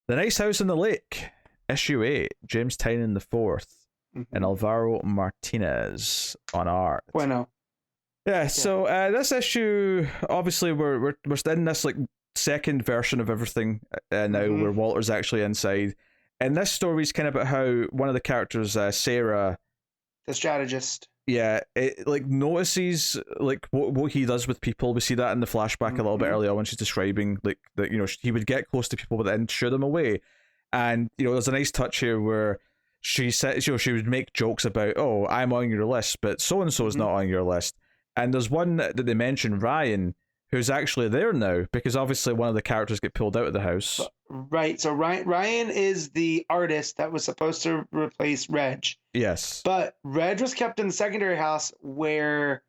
The Nice House on the Lake, issue 8, James Tynion the Fourth, and Alvaro Martinez on art. Bueno. Yeah, so this issue, obviously, we're in this like second version of everything now, where Walter's actually inside. And this story is kind of about how one of the characters, Sarah, the strategist, it like notices like what he does with people. We see that in the flashback a little bit earlier when she's describing like that, you know, he would get close to people but then shoo them away. And you know, there's a nice touch here where she says, you know, she would make jokes about, oh, I'm on your list, but so and so is not on your list. And there's one that they mention, Ryan, who's actually there now, because obviously one of the characters get pulled out of the house. Right. So Ryan is the artist that was supposed to replace Reg. Yes. But Reg was kept in the secondary house where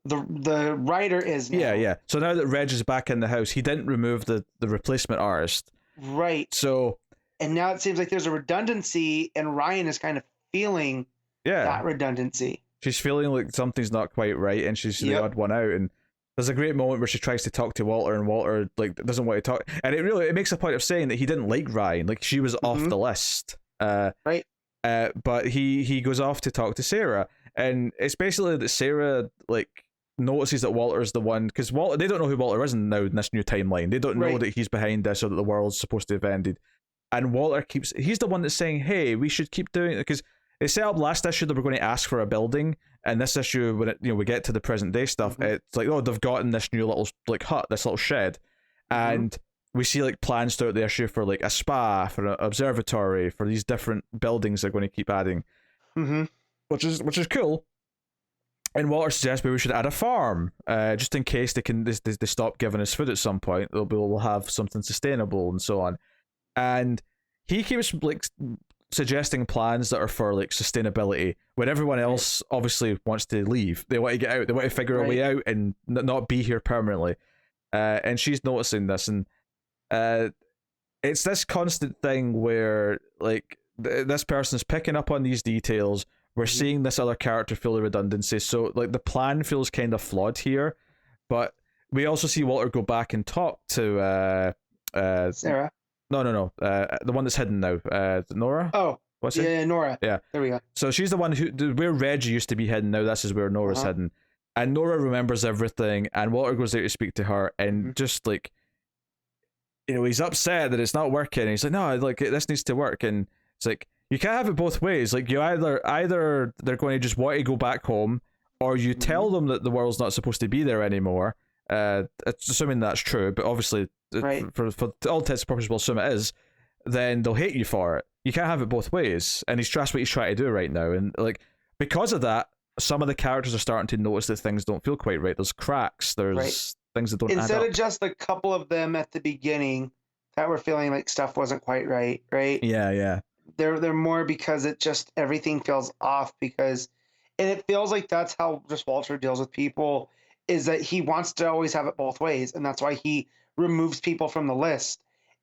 the writer is now. Yeah. So now that Reg is back in the house, he didn't remove the replacement artist. Right. So. And now it seems like there's a redundancy, and Ryan is kind of feeling that redundancy. She's feeling like something's not quite right, and she's the odd one out. And there's a great moment where she tries to talk to Walter, and Walter like doesn't want to talk. And it makes a point of saying that he didn't like Ryan, like she was off the list. Right. But he goes off to talk to Sarah, and it's basically that Sarah like notices that Walter's the one, because they don't know who Walter is in this new timeline. They don't know that he's behind this or that the world's supposed to have ended. And Walter he's the one that's saying, hey, we should keep doing it, because they set up last issue that we're going to ask for a building, and this issue, when we get to the present day stuff, it's like, oh, they've gotten this new little like hut, this little shed, and we see like plans throughout the issue for like a spa, for an observatory, for these different buildings they're going to keep adding, which is cool. And Walter suggests maybe we should add a farm, just in case they stop giving us food at some point. We'll have something sustainable and so on. And he keeps like suggesting plans that are for like sustainability when everyone else obviously wants to leave. They want to get out. They want to figure a way out and not be here permanently. And she's noticing this, and it's this constant thing where like this person's picking up on these details. We're seeing this other character feel the redundancy, so like the plan feels kind of flawed here. But we also see Walter go back and talk to Sarah. No. The one that's hidden now. Nora? Oh. What's it? Yeah, Nora. Yeah. There we go. So she's the one where Reggie used to be hidden now, this is where Nora's hidden. And Nora remembers everything, and Walter goes there to speak to her, and just like, you know, he's upset that it's not working. He's like, no, like this needs to work. And it's like, you can't have it both ways. Like, you either they're going to just want to go back home, or you tell them that the world's not supposed to be there anymore. Assuming that's true, but obviously for all intents and purposes we'll assume it is, then they'll hate you for it. You can't have it both ways, and that's what he's trying to do right now. And like, because of that, some of the characters are starting to notice that things don't feel quite right. There's cracks, there's things that don't add up. Instead of just a couple of them at the beginning that were feeling like stuff wasn't quite right. Yeah. They're more because it just, everything feels off, because, and it feels like that's how just Walter deals with people, is that he wants to always have it both ways, and that's why he removes people from the list.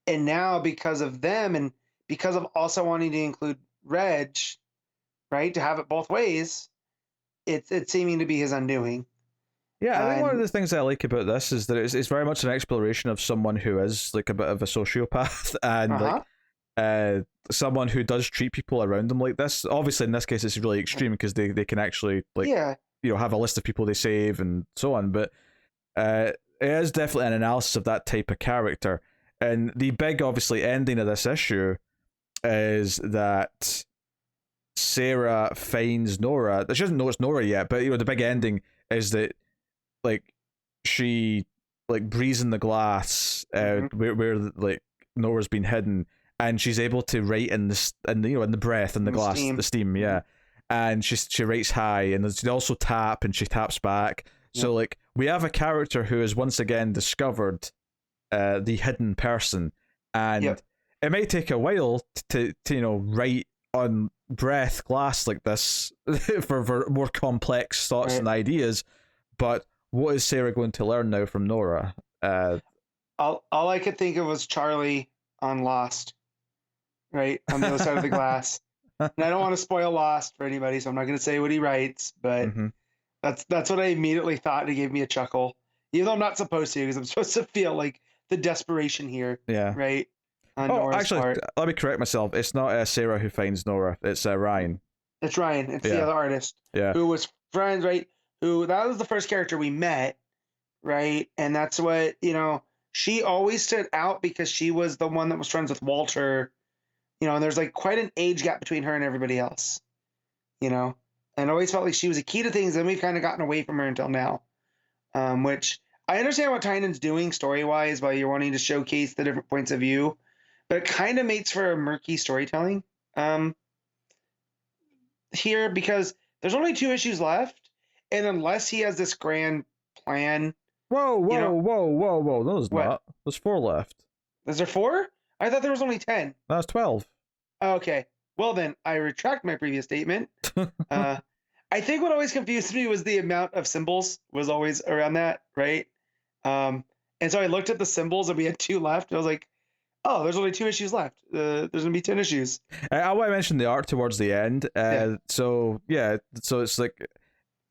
And now, because of them, and because of also wanting to include Reg, right, to have it both ways, it's seeming to be his undoing. Yeah, I think one of the things I like about this is that it's very much an exploration of someone who is like a bit of a sociopath, and like someone who does treat people around them like this. Obviously, in this case, it's really extreme because they can actually like you know, have a list of people they save and so on. But it is definitely an analysis of that type of character. And the big, obviously, ending of this issue is that Sarah finds Nora. She doesn't know it's Nora yet, but you know, the big ending is that like she like breathes in the glass where like Nora's been hidden, and she's able to write in the breath in the glass, the steam, and she writes hi, and she also tap, and she taps back. So like, we have a character who has once again discovered the hidden person, and it may take a while to you know, write on breath glass like this for more complex thoughts and ideas. But what is Sarah going to learn now from Nora? All I could think of was Charlie on Lost, right, on the other side of the glass. And I don't want to spoil Lost for anybody, so I'm not going to say what he writes, but that's what I immediately thought, and it gave me a chuckle. Even though I'm not supposed to, because I'm supposed to feel like the desperation here. Yeah. Right. on Oh, Nora's actually, part. let me correct myself. It's not Sarah who finds Nora. It's Ryan. It's Ryan. It's the Yeah. other artist Yeah. who was friends, right? Who that was the first character we met, right? And that's what, she always stood out because she was the one that was friends with Walter, and there's like quite an age gap between her and everybody else, and I always felt like she was a key to things, and we've kind of gotten away from her until now. Which I understand what Tynion's doing story-wise by you're wanting to showcase the different points of view, but it kind of makes for a murky storytelling here because there's only 2 issues left, and unless he has this grand plan. Whoa. No, there's What? not. There's 4 left. Is there 4? I thought there was only 10. That's 12. Okay. Well, then I retract my previous statement. I think what always confused me was the amount of symbols was always around that, right? And so I looked at the symbols and we had 2 left. And I was like, oh, there's only 2 issues left. There's going to be 10 issues. I want to mention the art towards the end. So it's like,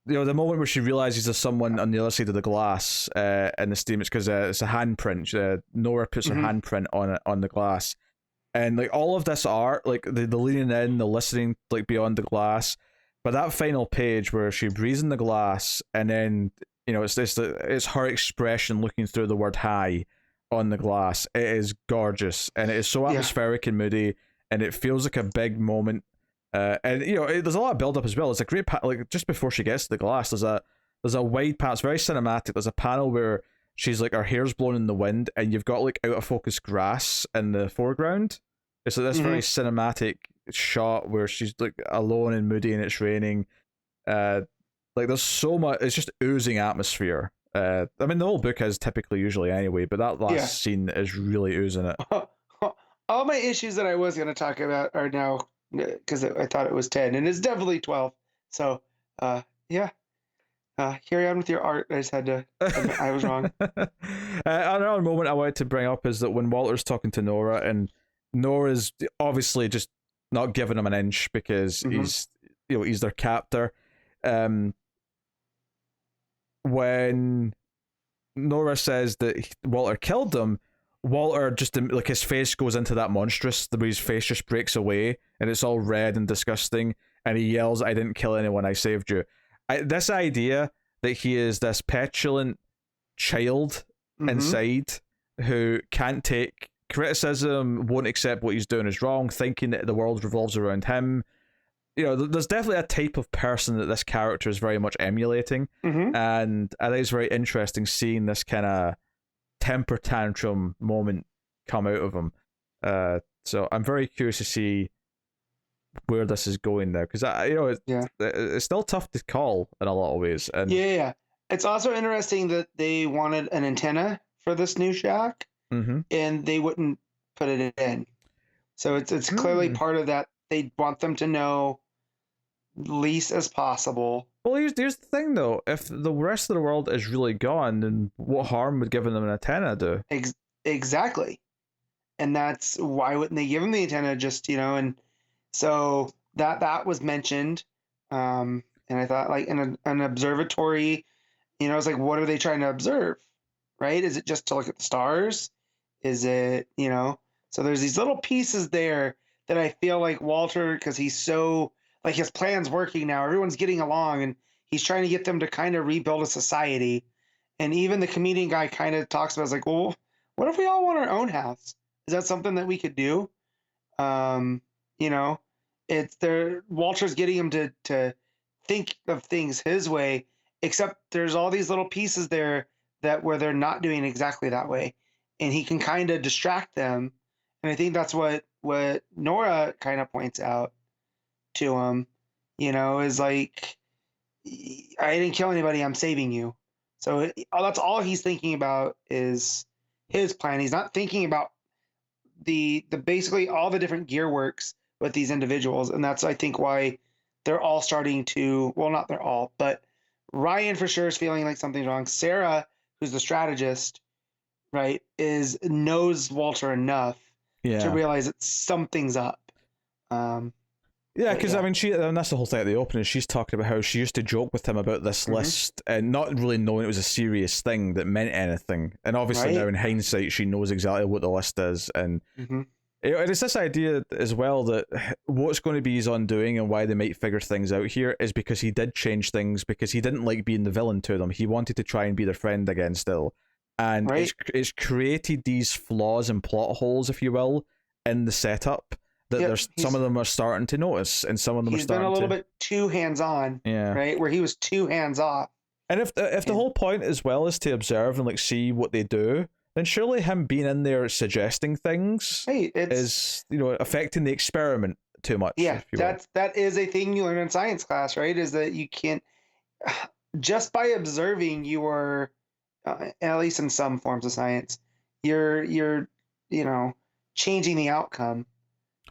the moment where she realizes there's someone on the other side of the glass in the steam, it's because it's a handprint. Nora puts her handprint on it, on the glass. And like all of this art, like the leaning in, the listening, like beyond the glass, but that final page where she breathes in the glass, and then it's her expression looking through the word "hi" on the glass. It is gorgeous, and it is so atmospheric and moody, and it feels like a big moment. And there's a lot of build up as well. It's a great like just before she gets to the glass, there's a wide panel. It's very cinematic. There's a panel where she's like her hair's blown in the wind, and you've got like out of focus grass in the foreground. It's like this very cinematic shot where she's like alone and moody, and it's raining. Like there's so much. It's just oozing atmosphere. I mean, the whole book is typically usually anyway, but that last scene is really oozing it. All my issues that I was going to talk about are now, because I thought it was 10, and it's definitely 12. So, carry on with your art. I just had to admit I was wrong. Another moment I wanted to bring up is that when Walter's talking to Nora, and Nora's obviously just not giving him an inch because he's their captor. When Nora says that Walter killed him, Walter just like his face goes into that monstrous, the way his face just breaks away and it's all red and disgusting, and he yells, "I didn't kill anyone, I saved you." This idea that he is this petulant child inside who can't take criticism, won't accept what he's doing is wrong, thinking that the world revolves around him. There's definitely a type of person that this character is very much emulating, and I think it's very interesting seeing this kind of temper tantrum moment come out of him. So I'm very curious to see where this is going now, because it's still tough to call in a lot of ways. And it's also interesting that they wanted an antenna for this new shack, and they wouldn't put it in. So it's clearly part of that. They want them to know least as possible. Well, here's the thing though: if the rest of the world is really gone, then what harm would giving them an antenna do? Exactly, and that's why wouldn't they give them the antenna? Just and so that was mentioned, and I thought like in an observatory, it's like, what are they trying to observe, right? Is it just to look at the stars? Is it So there's these little pieces there that I feel like Walter, because he's so like his plan's working now, everyone's getting along, and he's trying to get them to kind of rebuild a society. And even the comedian guy kind of talks about, it's like, well, what if we all want our own house? Is that something that we could do? It's there. Walter's getting him to think of things his way, except there's all these little pieces there where they're not doing exactly that way, and he can kind of distract them. And I think that's what Nora kind of points out to him, is like, I didn't kill anybody, I'm saving you. So that's all he's thinking about is his plan. He's not thinking about the basically all the different gear works with these individuals. And that's, I think, why they're all starting to, well, not they're all, but Ryan for sure is feeling like something's wrong. Sarah, who's the strategist, right, knows Walter enough to realize that something's up. Yeah, because I mean, and that's the whole thing at the opening. She's talking about how she used to joke with him about this list, and not really knowing it was a serious thing that meant anything. And obviously now, in hindsight, she knows exactly what the list is, and it's this idea as well that what's going to be his undoing and why they might figure things out here is because he did change things because he didn't like being the villain to them. He wanted to try and be their friend again still, and it's created these flaws and plot holes, if you will, in the setup. That there's some of them are starting to notice, and some of them are starting to... He's been a little bit too hands-on, right? Where he was too hands-off. And if the whole point as well is to observe and like see what they do, then surely him being in there suggesting things is, you know, affecting the experiment too much. Yeah, that is a thing you learn in science class, right? Is that you can't... Just by observing, you are, at least in some forms of science, you're you know, changing the outcome.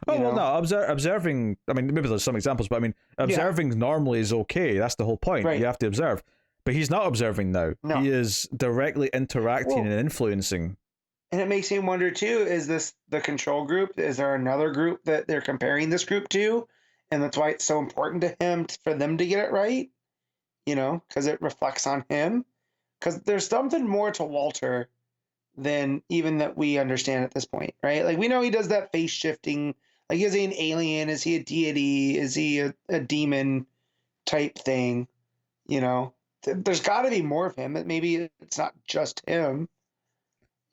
Oh, well, no, observing, I mean, maybe there's some examples, but I mean, observing normally is okay. That's the whole point. You have to observe. But he's not observing now. No. He is directly interacting and influencing. And it makes me wonder, too, is this the control group? Is there another group that they're comparing this group to? And that's why it's so important to him for them to get it right? You know, because it reflects on him. Because there's something more to Walter than even that we understand at this point, right? Like, we know he does that face shifting. Like, is he an alien? Is he a deity? Is he a demon type thing? You know, there's got to be more of him. Maybe it's not just him,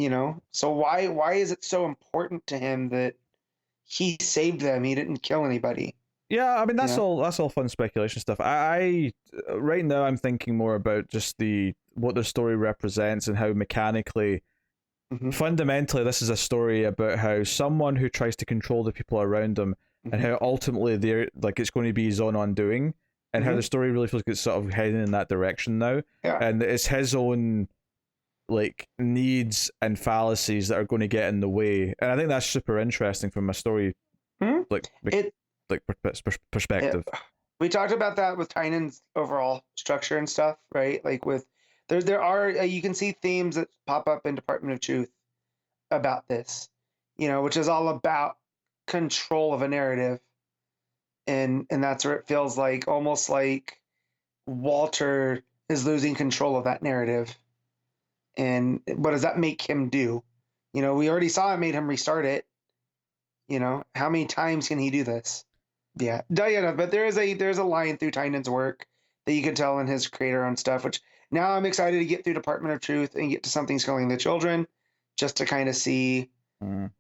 you know? So why is it so important to him that he saved them? He didn't kill anybody. Yeah, I mean, that's all fun speculation stuff. I right now I'm thinking more about just what the story represents and how mechanically... Fundamentally, this is a story about how someone who tries to control the people around him and how ultimately they're like it's going to be his own undoing, and how the story really feels like it's sort of heading in that direction now, and it's his own like needs and fallacies that are going to get in the way, and I think that's super interesting from a story perspective. We talked about that with Tynion's overall structure and stuff, right? Like with there are you can see themes that pop up in Department of Truth about this, you know, which is all about control of a narrative, and that's where it feels like almost like Walter is losing control of that narrative. And what does that make him do? You know, we already saw it made him restart it. You know, how many times can he do this? Yeah, Diana. But there's a line through Tynion's work that you can tell in his creator-owned stuff, which now I'm excited to get through Department of Truth and get to Something Killing the Children, just to kind of see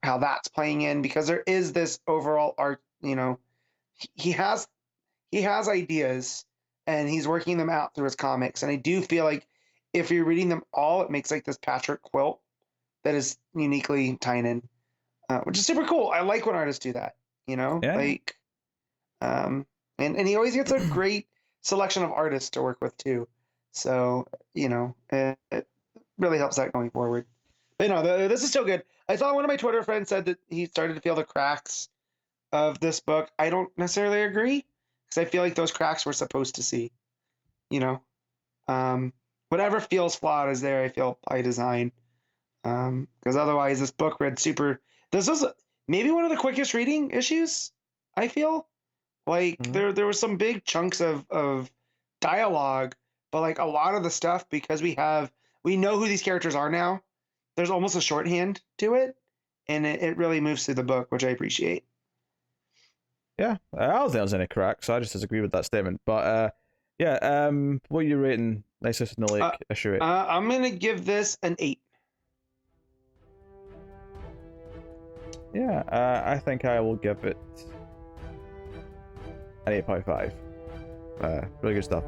how that's playing in, because there is this overall art. You know, he has ideas and he's working them out through his comics, and I do feel like if you're reading them all, it makes like this patchwork quilt that is uniquely Tynion, which is super cool. I like when artists do that. You know, like, and he always gets a great selection of artists to work with too. So, you know, it really helps that going forward. But no, this is so good. I saw one of my Twitter friends said that he started to feel the cracks of this book. I don't necessarily agree, because I feel like those cracks we're supposed to see. You know, whatever feels flawed is there, I feel, by design. Because otherwise, this book read super... This was maybe one of the quickest reading issues, I feel. Like, there were some big chunks of dialogue, but like a lot of the stuff, because we know who these characters are now, there's almost a shorthand to it, and it really moves through the book, which I appreciate. Yeah, I don't think there's any cracks, so I just disagree with that statement. But what are you rating Nicest in the Lake issue 8? I'm gonna give this an 8. Yeah, I think I will give it an 8.5. Really good stuff.